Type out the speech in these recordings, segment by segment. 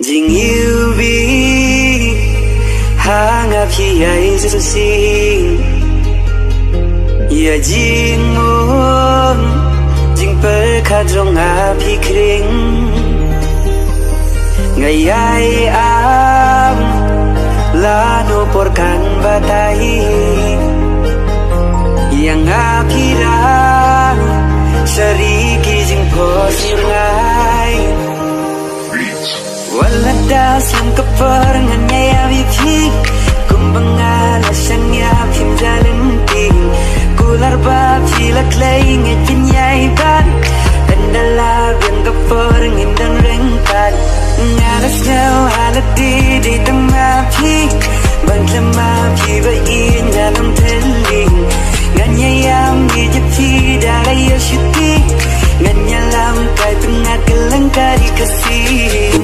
Ding yêu bi hang ap hi ai su sing ya jing on jing per kha jong ap hi kring ngai ai am la no por kan batai yang ap hi ra sariki jing po sirngai wala da sam kapar nganya ya bipi kumbanga la sanya phim jalan ting kular ba phila klay ngin yai ban andala biang kapar ngin dan rengkan ngala sel hala di tama phi ban lama phi ba in dalam teling nganya ya mi je phi da ya shiti nganya lam kai pengat kelengkari kasih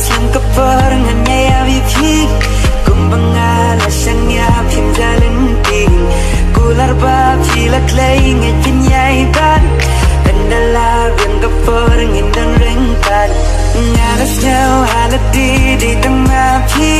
Slam kapar nganya ya bipi kumbanga la sanya phim jalan ting kular ba phila klay ngin yai ban andala biang kapar ngin dan rengkan ngara sel hala di tama phi